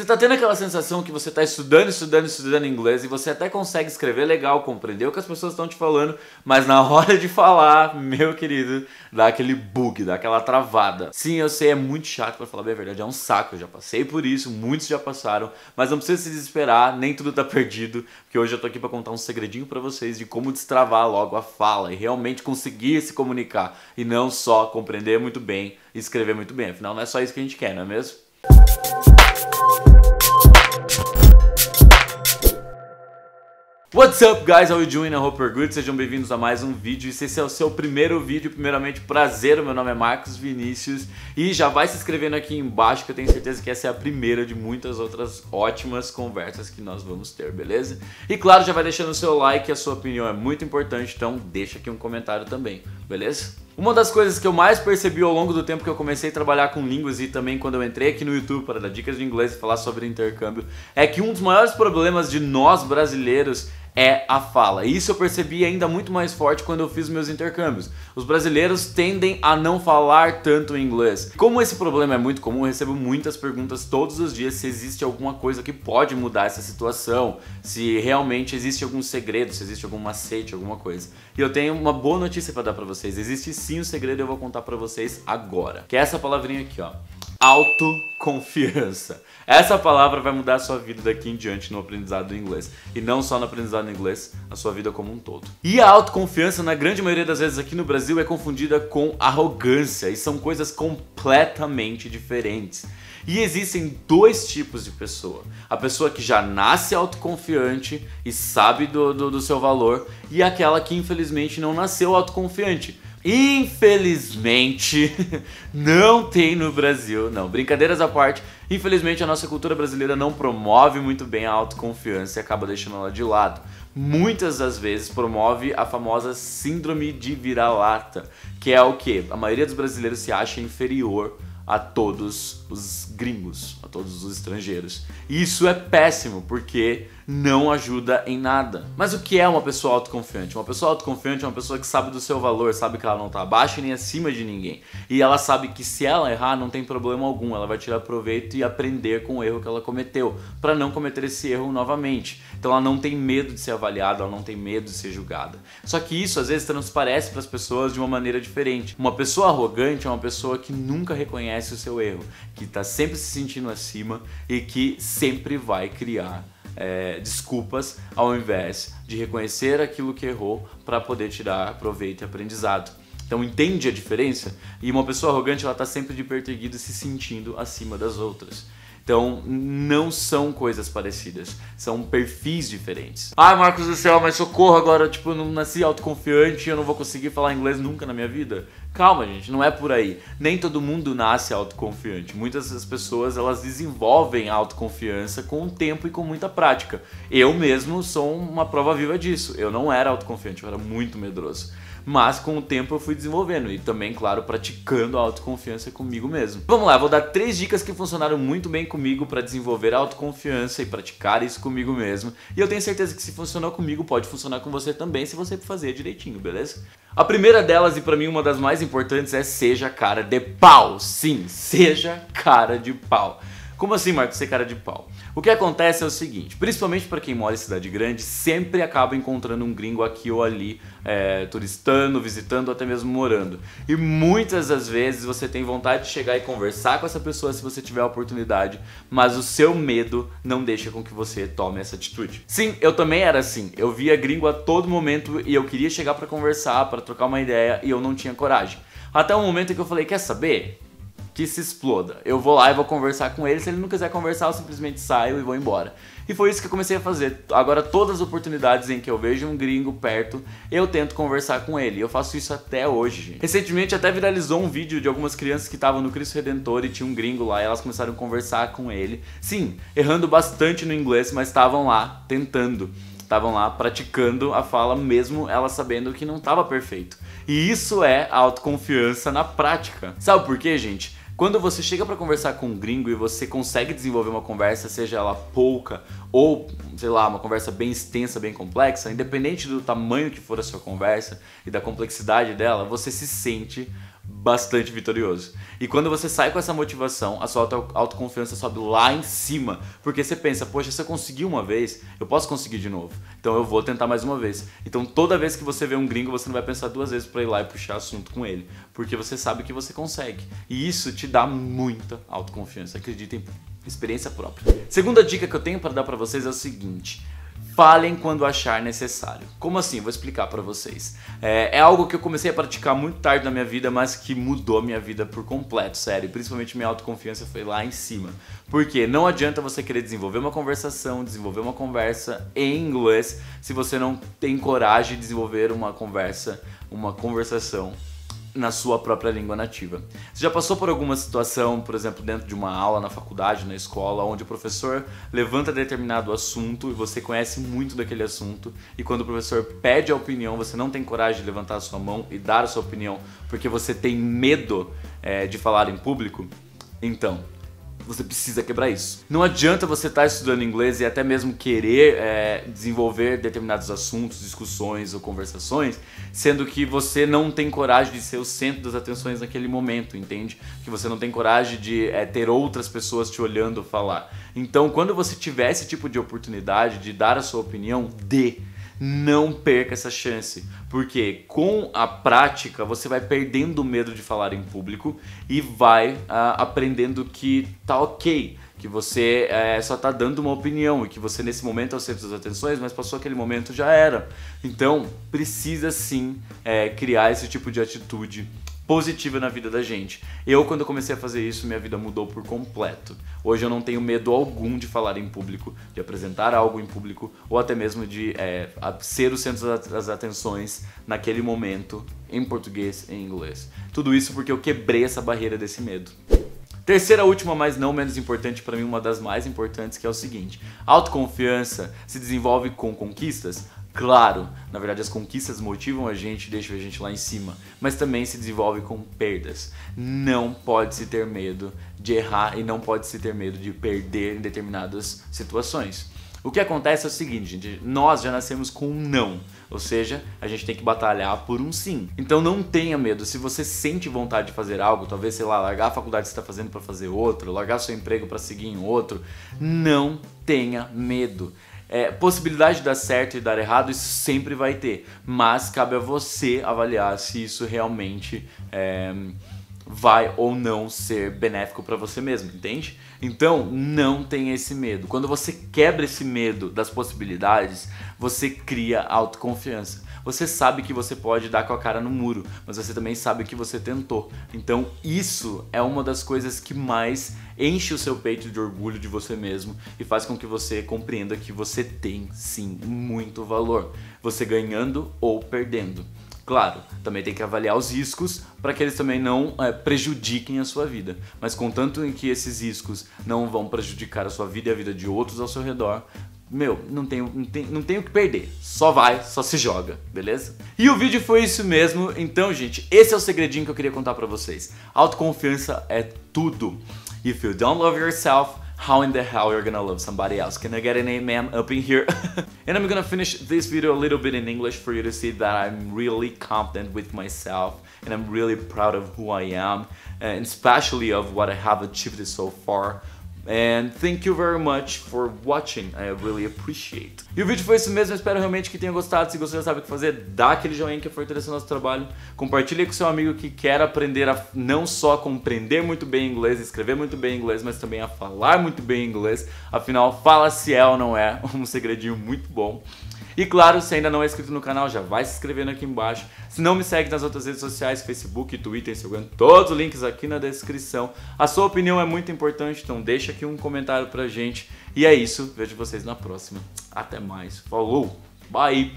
Você tá tendo aquela sensação que você tá estudando inglês e você até consegue escrever legal, compreender o que as pessoas estão te falando, mas na hora de falar, meu querido, dá aquele bug, dá aquela travada. Sim, eu sei, é muito chato, pra falar bem a verdade, é um saco, eu já passei por isso, muitos já passaram, mas não precisa se desesperar, nem tudo tá perdido, porque hoje eu tô aqui pra contar um segredinho pra vocês de como destravar logo a fala e realmente conseguir se comunicar e não só compreender muito bem e escrever muito bem, afinal não é só isso que a gente quer, não é mesmo? What's up guys, how are you doing? I hope you're good. Sejam bem-vindos a mais um vídeo. E se esse é o seu primeiro vídeo, primeiramente prazer, o meu nome é Marcos Vinícius. E já vai se inscrevendo aqui embaixo que eu tenho certeza que essa é a primeira de muitas outras ótimas conversas que nós vamos ter, beleza? E claro, já vai deixando o seu like, a sua opinião é muito importante, então deixa aqui um comentário também, beleza? Uma das coisas que eu mais percebi ao longo do tempo que eu comecei a trabalhar com línguas e também quando eu entrei aqui no YouTube para dar dicas de inglês e falar sobre intercâmbio é que um dos maiores problemas de nós brasileiros é a fala. E isso eu percebi ainda muito mais forte quando eu fiz meus intercâmbios. Os brasileiros tendem a não falar tanto inglês. Como esse problema é muito comum, eu recebo muitas perguntas todos os dias se existe alguma coisa que pode mudar essa situação, se realmente existe algum segredo, se existe algum macete, alguma coisa. E eu tenho uma boa notícia para dar para vocês. Existe sim um segredo e eu vou contar para vocês agora. Que é essa palavrinha aqui, ó. Autoconfiança. Essa palavra vai mudar a sua vida daqui em diante no aprendizado do inglês. E não só no aprendizado do inglês, a sua vida como um todo. E a autoconfiança, na grande maioria das vezes aqui no Brasil, é confundida com arrogância. E são coisas completamente diferentes. E existem dois tipos de pessoa. A pessoa que já nasce autoconfiante e sabe do seu valor. E aquela que infelizmente não nasceu autoconfiante. Infelizmente, não tem no Brasil, não, brincadeiras à parte, infelizmente a nossa cultura brasileira não promove muito bem a autoconfiança e acaba deixando ela de lado. Muitas das vezes promove a famosa síndrome de vira-lata, que é o que? A maioria dos brasileiros se acha inferior a todos os gringos, a todos os estrangeiros. E isso é péssimo, porque não ajuda em nada. Mas o que é uma pessoa autoconfiante? Uma pessoa autoconfiante é uma pessoa que sabe do seu valor, sabe que ela não está abaixo e nem acima de ninguém. E ela sabe que se ela errar, não tem problema algum, ela vai tirar proveito e aprender com o erro que ela cometeu, para não cometer esse erro novamente. Então ela não tem medo de ser avaliada, ela não tem medo de ser julgada. Só que isso às vezes transparece para as pessoas de uma maneira diferente. Uma pessoa arrogante é uma pessoa que nunca reconhece o seu erro, que está sempre se sentindo acima e que sempre vai criar desculpas ao invés de reconhecer aquilo que errou para poder tirar proveito e aprendizado. Então entende a diferença? E uma pessoa arrogante, ela está sempre de peito erguido se sentindo acima das outras. Então não são coisas parecidas, são perfis diferentes. Ai, Marcos do céu, mas socorro agora, tipo, eu não nasci autoconfiante e eu não vou conseguir falar inglês nunca na minha vida. Calma, gente, não é por aí. Nem todo mundo nasce autoconfiante. Muitas das pessoas, elas desenvolvem a autoconfiança com o tempo e com muita prática. Eu mesmo sou uma prova viva disso. Eu não era autoconfiante, eu era muito medroso. Mas com o tempo eu fui desenvolvendo e também, claro, praticando a autoconfiança comigo mesmo. Vamos lá, vou dar 3 dicas que funcionaram muito bem comigo para desenvolver a autoconfiança e praticar isso comigo mesmo. E eu tenho certeza que se funcionou comigo, pode funcionar com você também, se você fazer direitinho, beleza? A primeira delas, e para mim uma das mais importantes, é seja cara de pau. Sim, seja cara de pau. Como assim, Marcos, ser cara de pau? O que acontece é o seguinte, principalmente para quem mora em cidade grande, sempre acaba encontrando um gringo aqui ou ali, turistando, visitando ou até mesmo morando. E muitas das vezes você tem vontade de chegar e conversar com essa pessoa se você tiver a oportunidade, mas o seu medo não deixa com que você tome essa atitude. Sim, eu também era assim, eu via gringo a todo momento e eu queria chegar para conversar, para trocar uma ideia e eu não tinha coragem. Até o momento em que eu falei, quer saber? Que se exploda. Eu vou lá e vou conversar com ele. Se ele não quiser conversar, eu simplesmente saio e vou embora. E foi isso que eu comecei a fazer. Agora, todas as oportunidades em que eu vejo um gringo perto, eu tento conversar com ele. Eu faço isso até hoje, gente. Recentemente até viralizou um vídeo de algumas crianças que estavam no Cristo Redentor e tinha um gringo lá e elas começaram a conversar com ele. Sim, errando bastante no inglês, mas estavam lá tentando. Estavam lá praticando a fala mesmo elas sabendo que não estava perfeito. E isso é autoconfiança na prática. Sabe por quê, gente? Quando você chega para conversar com um gringo e você consegue desenvolver uma conversa, seja ela pouca ou, sei lá, uma conversa bem extensa, bem complexa, independente do tamanho que for a sua conversa e da complexidade dela, você se sente bastante vitorioso. E quando você sai com essa motivação, a sua autoconfiança sobe lá em cima, porque você pensa, poxa, se eu conseguir uma vez, eu posso conseguir de novo. Então eu vou tentar mais uma vez. Então toda vez que você vê um gringo, você não vai pensar duas vezes pra ir lá e puxar assunto com ele, porque você sabe que você consegue. E isso te dá muita autoconfiança, acreditem, experiência própria. Segunda dica que eu tenho para dar pra vocês é o seguinte: falem quando achar necessário. Como assim? Vou explicar pra vocês. É algo que eu comecei a praticar muito tarde na minha vida, mas que mudou a minha vida por completo, sério. Principalmente minha autoconfiança foi lá em cima. Porque não adianta você querer desenvolver uma conversação, desenvolver uma conversa em inglês, se você não tem coragem de desenvolver uma conversação na sua própria língua nativa. Você já passou por alguma situação, por exemplo, dentro de uma aula na faculdade, na escola, onde o professor levanta determinado assunto e você conhece muito daquele assunto, e quando o professor pede a opinião, você não tem coragem de levantar a sua mão e dar a sua opinião porque você tem medo de falar em público? Então, você precisa quebrar isso. Não adianta você estar estudando inglês e até mesmo querer desenvolver determinados assuntos, discussões ou conversações, sendo que você não tem coragem de ser o centro das atenções naquele momento, entende? Que você não tem coragem de ter outras pessoas te olhando falar. Então, quando você tiver esse tipo de oportunidade de dar a sua opinião, não perca essa chance, porque com a prática você vai perdendo o medo de falar em público e vai aprendendo que tá ok, que você só tá dando uma opinião e que você nesse momento é o centro das atenções, mas passou aquele momento, já era. Então precisa sim criar esse tipo de atitude positiva na vida da gente. Quando eu comecei a fazer isso, minha vida mudou por completo. Hoje eu não tenho medo algum de falar em público, de apresentar algo em público, ou até mesmo de ser o centro das atenções naquele momento, em português e em inglês. Tudo isso porque eu quebrei essa barreira desse medo. Terceira, última, mas não menos importante, para mim uma das mais importantes, que é o seguinte: autoconfiança se desenvolve com conquistas? Claro, na verdade as conquistas motivam a gente, deixam a gente lá em cima, mas também se desenvolve com perdas. Não pode se ter medo de errar e não pode se ter medo de perder em determinadas situações. O que acontece é o seguinte, gente, nós já nascemos com um não, ou seja, a gente tem que batalhar por um sim. Então não tenha medo, se você sente vontade de fazer algo, talvez, sei lá, largar a faculdade que você está fazendo para fazer outra, largar seu emprego para seguir em outro, não tenha medo. Possibilidade de dar certo e dar errado, isso sempre vai ter, mas cabe a você avaliar se isso realmente vai ou não ser benéfico para você mesmo, entende? Então não tenha esse medo. Quando você quebra esse medo das possibilidades, você cria autoconfiança. Você sabe que você pode dar com a cara no muro, mas você também sabe que você tentou. Então isso é uma das coisas que mais enche o seu peito de orgulho de você mesmo e faz com que você compreenda que você tem sim muito valor, você ganhando ou perdendo. Claro, também tem que avaliar os riscos para que eles também não prejudiquem a sua vida, mas contanto em que esses riscos não vão prejudicar a sua vida e a vida de outros ao seu redor, não tem o que perder, só se joga, beleza? E o vídeo foi isso mesmo. Então, gente, esse é o segredinho que eu queria contar pra vocês. Autoconfiança é tudo. If you don't love yourself, how in the hell you're gonna love somebody else? Can I get an amen up in here? And I'm gonna finish this video a little bit in English for you to see that I'm really confident with myself and I'm really proud of who I am and especially of what I have achieved so far. And thank you very much for watching, I really appreciate. E o vídeo foi isso mesmo, eu espero realmente que tenha gostado. Se gostou, já sabe o que fazer, dá aquele joinha que fortalece o nosso trabalho. Compartilha com seu amigo que quer aprender a não só compreender muito bem inglês, escrever muito bem inglês, mas também a falar muito bem inglês. Afinal, fala se é ou não é, um segredinho muito bom. E claro, se ainda não é inscrito no canal, já vai se inscrevendo aqui embaixo. Se não me segue nas outras redes sociais, Facebook, Twitter, Instagram, todos os links aqui na descrição. A sua opinião é muito importante, então deixa aqui um comentário pra gente. E é isso, vejo vocês na próxima. Até mais, falou, bye!